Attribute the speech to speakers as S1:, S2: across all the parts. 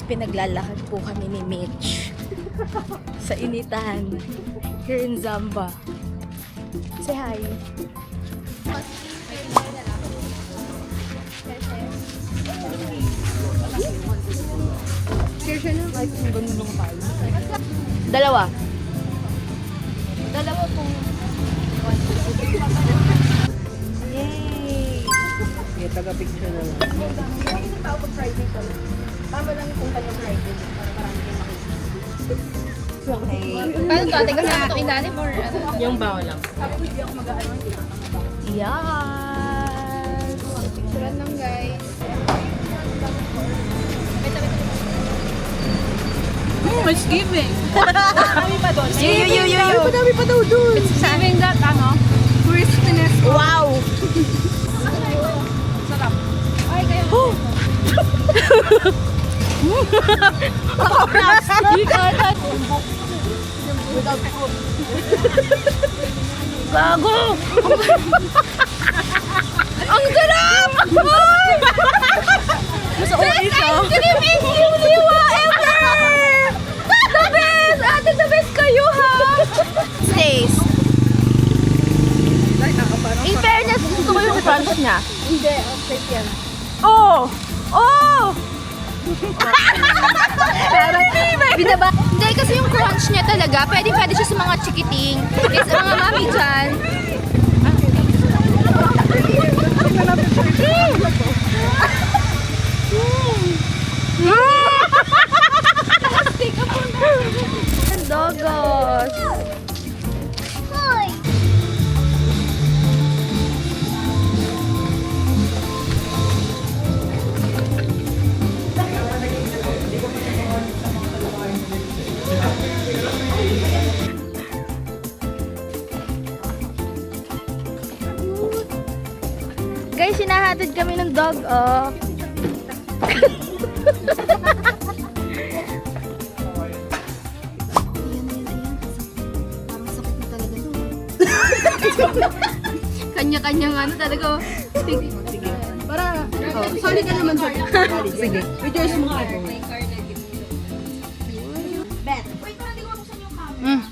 S1: pinaglalakad po kami ni Mitch sa initan here in Zamba. Say hi. Share siya lang kahit kung ganun lang tayo. Dalawa pong yay!
S2: Sige, taga-picture na lang.
S1: Yung tao pag Friday ko. Tama lang kung kanyang Friday para marami kayong makikita. Okay. Paano to? Teka na ito ilalim or ano?
S2: Yung bawa lang.
S1: Tapos hindi ako mag-ano. Yes! Picturean lang guys.
S2: It's giving.
S1: Marami pa doon.
S2: Madami pa daw dun.
S1: It's giving that ano? Crispiness. Wow! Sarap. Ay, kayo. Without food. Gago! Ang sarap! Mas okay siya. Best ice cream in Liwa ever! The best! Ate, the best kayo ha! Stays. In fairness, gusto ko yung crunch niya. Hindi, okay yan. Oh! Oh! Binaba. Hindi, kasi yung crunch niya talaga, pwede siya sa mga chikiting. Kaya sa mga mami dyan. Dogos! Guys, sinahatid kami ng dog off. Parang sakit na talaga to. Kanya-kanyang ano talaga. Sige. Para,
S2: Sorry ka naman, sorry. Sige. Rejoice mo ka.
S3: Bet. Wait, parang hindi ko mabuksan yung camera.
S1: Mm.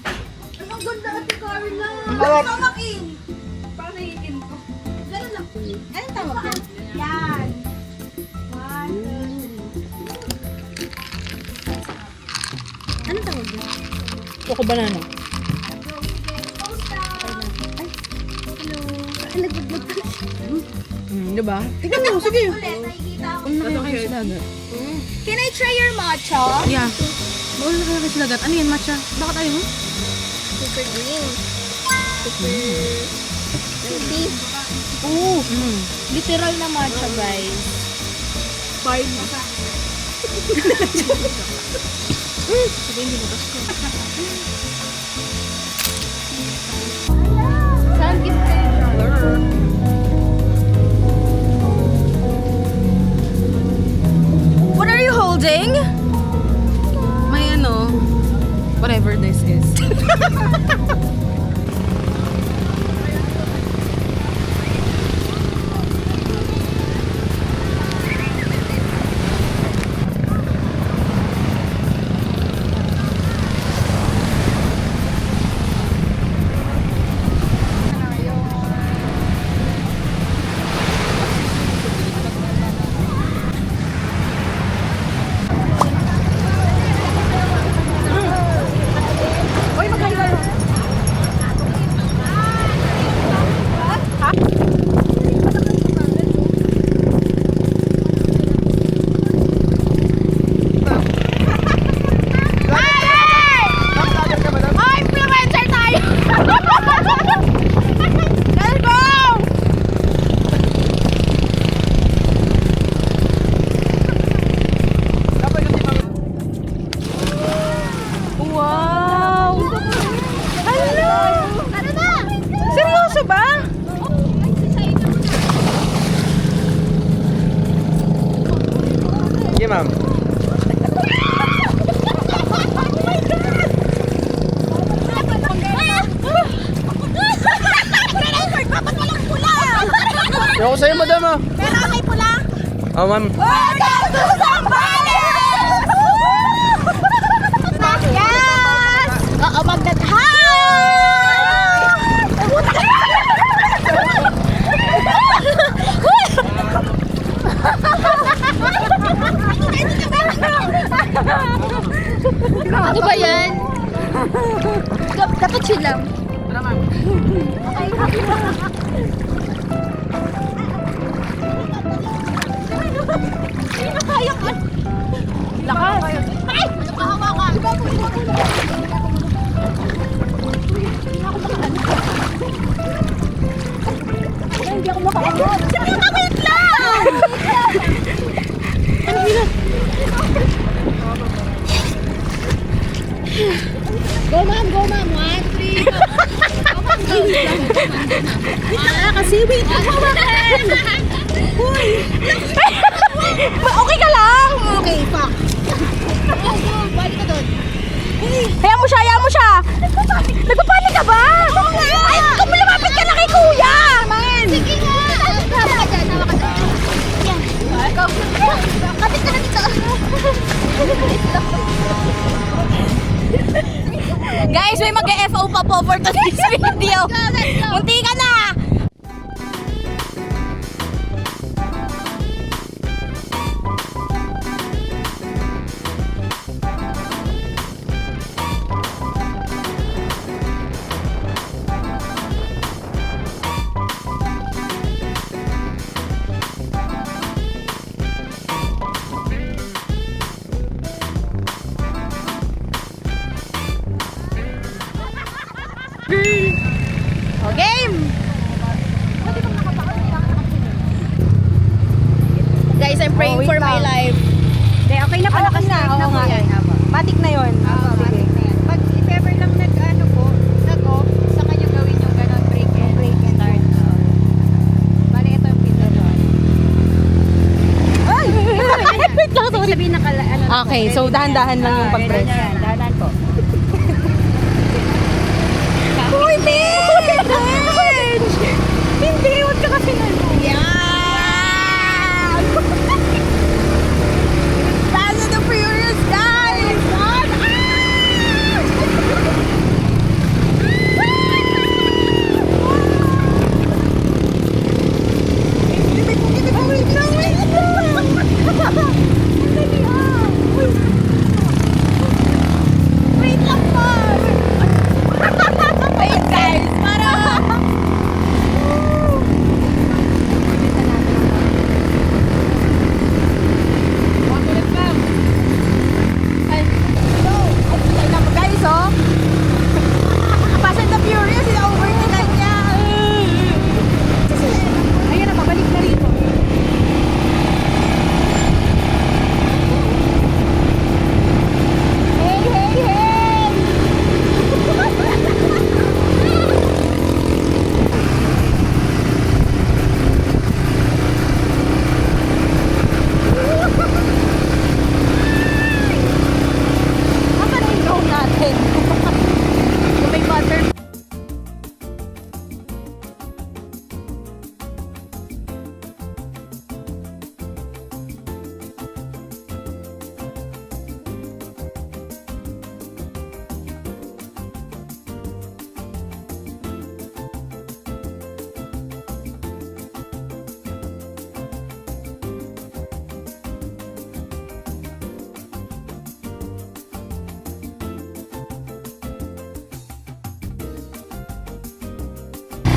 S3: Ang ganda ate Carla.
S2: Hawak.
S3: Tamakin. Parang naiitin ko. Ganun lang. Anong tawag yan? Yan. One,
S1: Anong tawag yun?
S2: Choco banana. Diba? Tingnan mo, sige.
S3: ulit, nakikita ako.
S2: Ano kayo sa dagat?
S3: Can I try your matcha?
S2: Yeah. Bawal na kayo sa dagat. Ano yan, matcha? Bakit ayaw mo?
S3: Super green. Super sweet.
S1: Oo. Literal na matcha, guys.
S2: Fine.
S1: Saan kita? What are you holding?
S2: May ano, whatever this is.
S4: Sige, ma'am. Yung ako sa'yo, madam, ah.
S3: Pero may pula.
S4: Oh, ma'am.
S3: Welcome to Zambales!
S1: Chill lang.
S2: Tara, ma'am.
S1: Lakas. Ay! Nakahawakan. Iba po. Hindi ako makaangat. Wait lang! Go ma'am, go ma'am. 1, 3, go. Kasi wait lang. Uy! Okay ka lang? Okay, fuck. Balik ka doon. Hayaan mo siya, hayaan mo siya. Nagpapanik ka ba? Ay, kung lumapit ka na kay kuya. Sige nga. Hawa ka dyan, hawa ka dyan. Yan. Kapit ka na dito. Guys, may mag-FO pa po for today's video. Munti ka na. O, game! Guys, I'm praying for my life.
S3: Okay na pala kasi na po yan. Matik na yun. Sige.
S1: Pag if ever lang nag-off, saka nyo gawin yung gano'n, break and start. Bali, ito yung pin doon.
S3: Ay! Wait lang, sorry.
S1: Sabihin na
S3: Okay, so dahan-dahan lang yung pag-press.
S1: Dahan po.
S3: Uy, hindi! Huwag ka kasi ano.
S1: Yan!
S3: Fast and the Furious, guys!
S1: Wait lang po! Wait guys, para...
S3: Guys, oh! Fast and the Furious is over na kanya. Ayun na, pabalik na rito.
S1: Hey, hey, hey!
S3: Nasaan na yung drone natin? Yung may butter.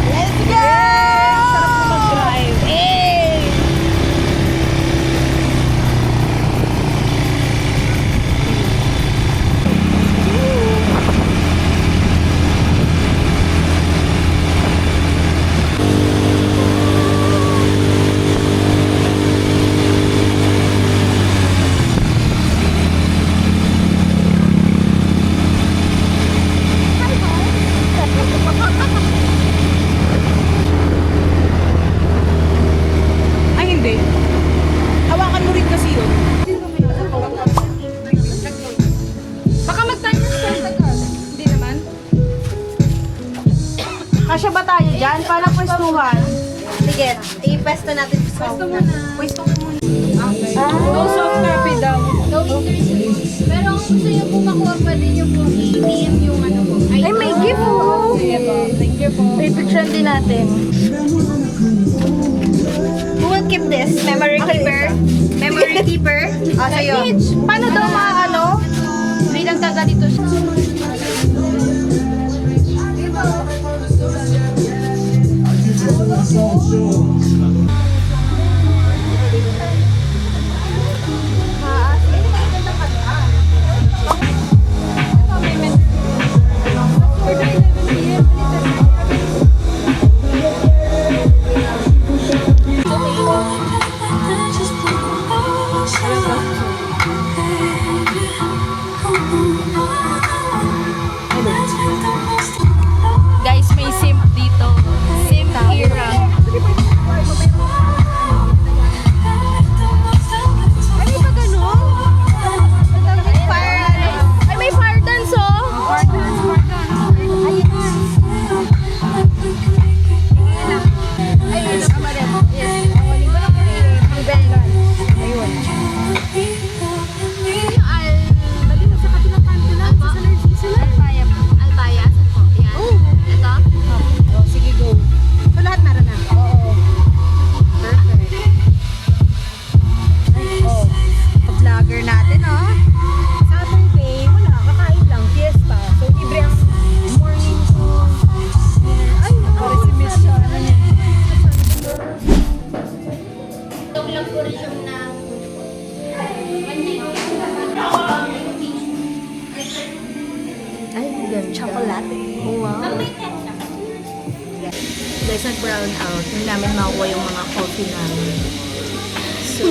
S1: Let's go! Sarap na mag-drive. Hey!
S3: Ay, hindi. Hawakan mo rin kasi yun. Baka mag-time ka. Hindi naman. Kasya ba tayo dyan? Parang pwestuhan.
S1: Sige, i-pesto natin sa
S3: Pwesto muna. Pwesto ko muna. Okay.
S1: No
S3: soft copy daw.
S1: No interest. Pero kung gusto nyo po makuha, pwede nyo po i-DM yung ano po.
S3: Ay, may gift po.
S1: Sige po.
S3: Thank you po.
S1: Picture din natin. Who will keep this? Memory keeper? Memory keeper? Sa'yo.
S3: Paano daw ano?
S1: Bilang taga dito siya. Guys, may simp dito. Simp era. Ay, may pa ganun? Fire, ay, may fire dance, oh. Ayun, nakamarin. Yes. Hindi ko lang ang bengal. Ayun. Dali na sa kabilang kanto lang. Sa Salarzi sila. Albaya. Saan po? Yan. Ito?
S3: Oh, sige, go. So, lahat meron na? Oo. Perfect. Oh, vlogger natin, oh. Saturday, wala, kakain lang, fiesta. So, libre ang morning to dinner. Ay, si Miss Shana niya.
S1: Itong lang po rin siya ng
S3: Ay, ganda. Chocolate. Wow. Guys, nag-brown out. Hindi namin makuha yung mga coffee namin. So,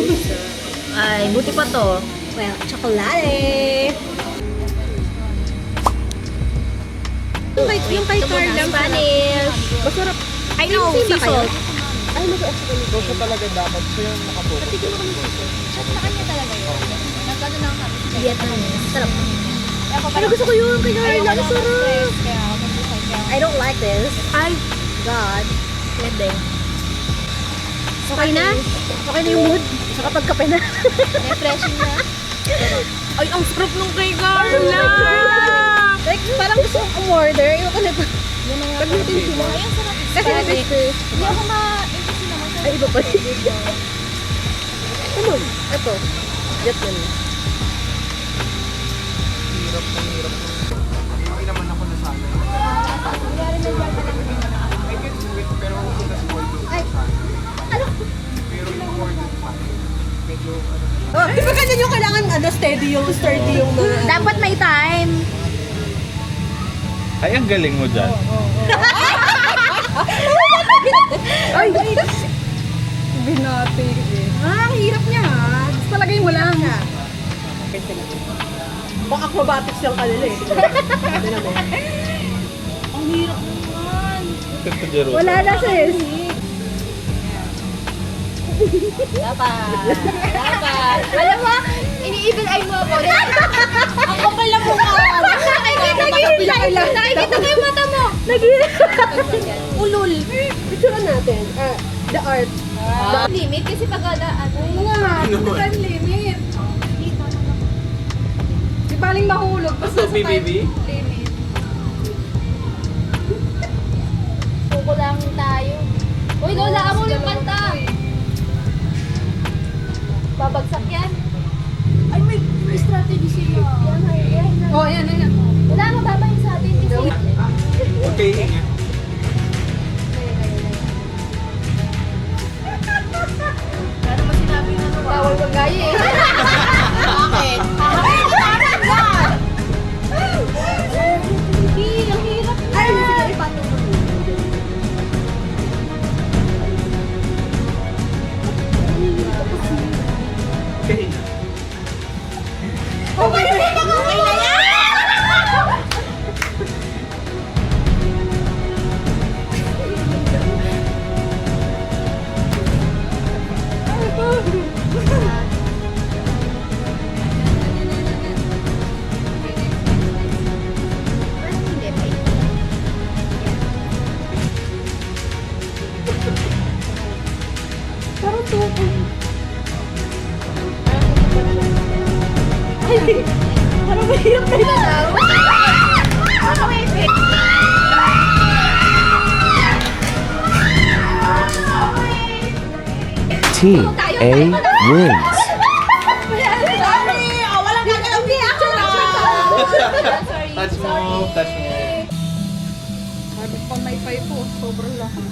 S3: ay, buti pa to. Well, chocolate! Yung kay Carla, Spanish. Masarap. I know, sea salt. Ay,
S4: So siya talaga dapat siya yung nakapokus.
S1: sa kanya talaga yun. Nagkano lang kami.
S3: Vietnamese. Sarap.
S1: Pero gusto ko yun kay Carla.
S3: Ang sarap.
S1: Kaya ako mag-decide. Kaya
S3: I don't like this. Ay, God. Pwede. Okay na? Okay na yung mood? Saka pagkape na.
S1: refreshing na.
S2: Ay, ang sarap nung kay Carla!
S3: Like, parang gusto kong umorder. Yung ko na ito. Pag-meeting sila.
S1: Ayun, sarap.
S3: Kasi na-business.
S1: Hindi ako ma-interest naman sa
S3: Ay, iba pa rin. Ano? Ito. Get yun.
S4: Hirap na hirap. Okay naman ako na sana. I can do it, pero kung na small do
S3: Ay.
S4: sana.
S3: Ano?
S4: Pero yung more than 5, medyo ano.
S3: Oh, di ba ganyan yung kailangan sturdy yung mga...
S1: Dapat may time.
S5: Ay, ang galing mo dyan.
S3: Ay! Binati. Ah, ang hirap niya ha. Gusto palagay mo lang. Pang acrobatics yung kanila eh. Sabi naman.
S1: Ang hirap naman.
S5: Ito, Jero.
S3: Wala na sis.
S1: Dapat. Alam mo, ini-evil eye mo ako. Ang kapal na mukha. Nakikita ko yung mata mo. Ulul.
S3: Picture natin. The art.
S1: Limit kasi pag ano.
S3: Time limit. Di baling mahulog. Basta sa time limit.
S1: Kukulang tayo. Uy, Lola, amo yung kanta. Babagsak yan. Ay, may strategy sila. Yan.
S3: Oh, yan.
S1: Wala, mababa yung sa atin kasi.
S4: Okay, ingat.
S1: Paano mo sinabi na ito? Bawal magaya eh. Bakit? Hindi, ang hirap na.
S3: Ay, sige, ipatong mo.
S4: Okay na.
S1: Okay na yan!
S3: Parang tuko. Parang mahirap na yun.
S6: Team A wins.
S3: Walang gagawin ni ako na.
S4: Touch mo.
S3: Sabi pa may pay po. Sobrang lakas.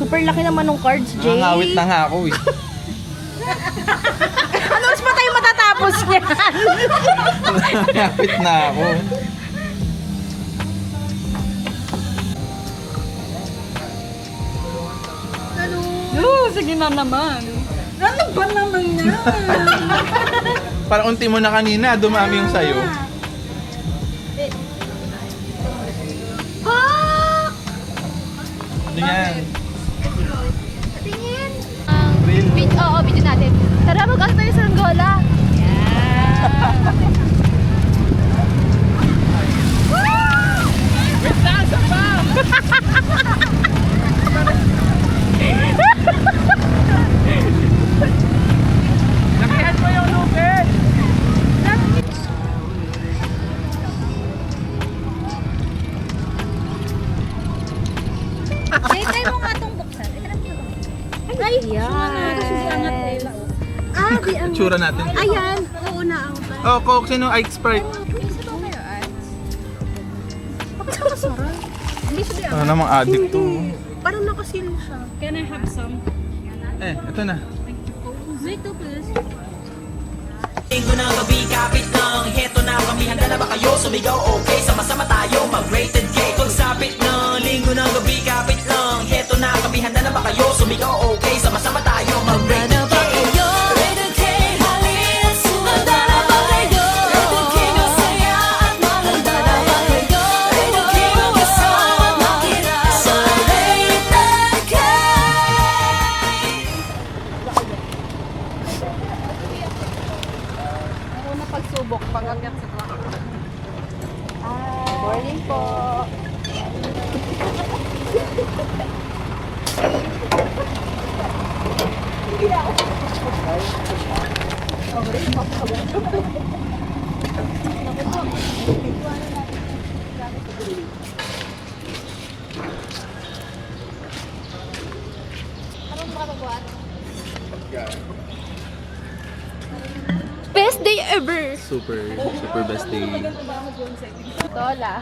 S1: Super laki naman ng cards, Jay.
S4: Nangangawit na nga ako eh.
S1: Ano oras pa tayo matatapos yan?
S4: Nangangawit na ako.
S2: Sige na naman. Ano ba naman yan?
S4: Parang unti mo na kanina, dumami yung sayo. Ano yan?
S1: Tingin.
S4: Real.
S1: Oo, video natin. Tara, mag-asa tayo sa Angola.
S4: Lakihan mo yung lupit!
S1: Jay, try mo nga itong buksan. Ay, yan. Ah, di ang...
S4: Tsura natin.
S1: Ayan. Oo na ang...
S4: Oh, Coke, sino? Ike Sprite.
S1: Hindi siya
S4: Ano namang addict to?
S1: Parang nakasil siya.
S2: Can I have some?
S4: Ito na.
S1: Wait, to please.
S5: Linggo ng gabi, kapit lang. Heto na kami, handa na ba kayo? Sumigaw, okay, sama-sama tayo, mag-rated K. Pagsapit ng linggo ng gabi, kapit lang. Heto na kami, handa na ba kayo? Sumigaw, okay, sama-sama tayo, mag-rated K. Rated K, halina, sumanda na ba kayo? Rated K, masaya at maganda na ba kayo? Rated K, mag-asama at makira sa Rated K.
S2: Una pagsubok, pag-akyat sa truck.
S1: Morning po. Best day ever!
S4: Super best day.
S1: Tola.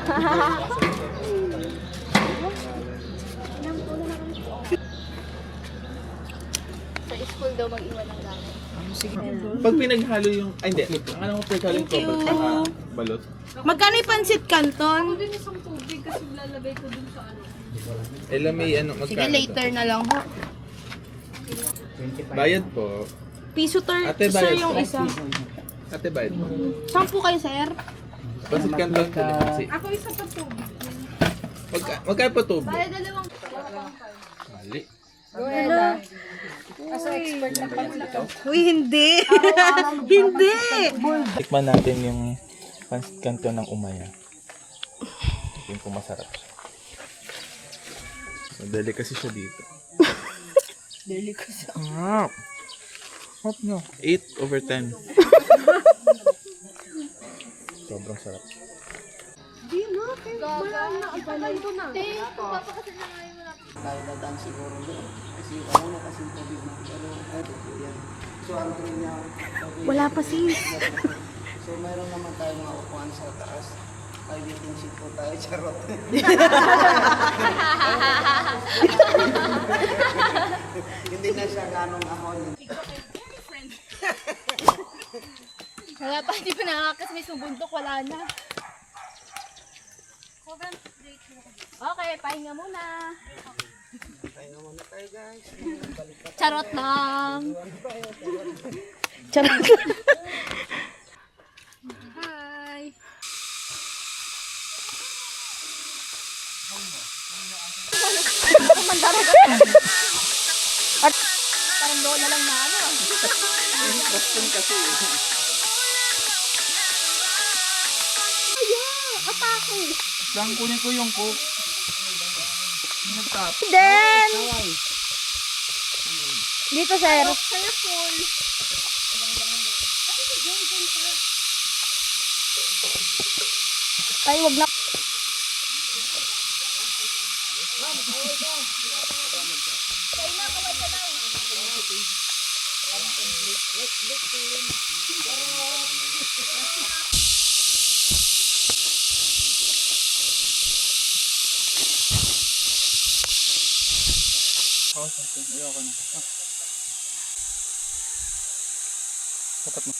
S1: Sa school daw mag-iwan ng gamit.
S4: Pag pinaghalo yung... Ay, hindi. Ano mo pinaghalo yung cover saka balot?
S1: Magkano yung pansit canton?
S4: Ela may ano,
S1: Sige,
S4: magkano
S1: later na lang ho.
S4: to? Bayad po.
S1: Piso
S4: Ate,
S1: sir
S4: bayad
S1: yung
S4: po.
S1: isa.
S4: Ate, bayad po.
S1: 10 kayo, sir?
S4: Basit kanton ko din kasi.
S2: Ako isa pa to.
S4: Magkano po tubig?
S1: Ay, dalawang.
S4: Mali.
S2: As an expert na pala.
S1: Uy, hindi. Hindi.
S4: Tikman natin yung pancit canton ng Umaya. Tingin ko masarap. Madali kasi siya dito.
S1: Dali ko sa...
S4: Sarap. Sarap nyo. 8/10. Sobrang sarap.
S1: Di na, wala na. Ipalay ko na. Papakasin na nga yung wala.
S7: Dadaan siguro doon. Kasi yung una kasi yung tubig na. Pero eto po yan. So ang tuloy niya,
S1: Wala pa sis.
S7: so mayroon naman tayo mga upuan sa taas. Waiting seat po tayo, charot. Hindi na siya ganong ahon.
S1: Wala pa, hindi pa nakakas. May sumbuntok, wala na. Okay, pahinga muna.
S7: Pahinga muna tayo guys.
S1: Charot lang. Charot lang. Hi. At parang lola lang na ano. Atake.
S4: Lang kunin ko yung coke. Nagtap.
S1: Then, dito sir. Ay, wag na.
S4: Ayoko na. Tapat mo.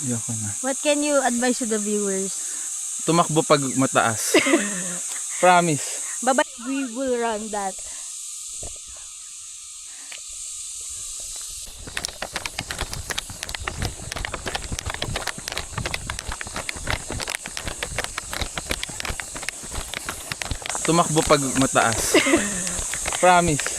S4: Ayoko na.
S1: What can you advise to the viewers?
S4: Tumakbo pag mataas. Promise.
S1: Bye-bye. We will run that.
S4: Tumakbo pag mataas. Promise.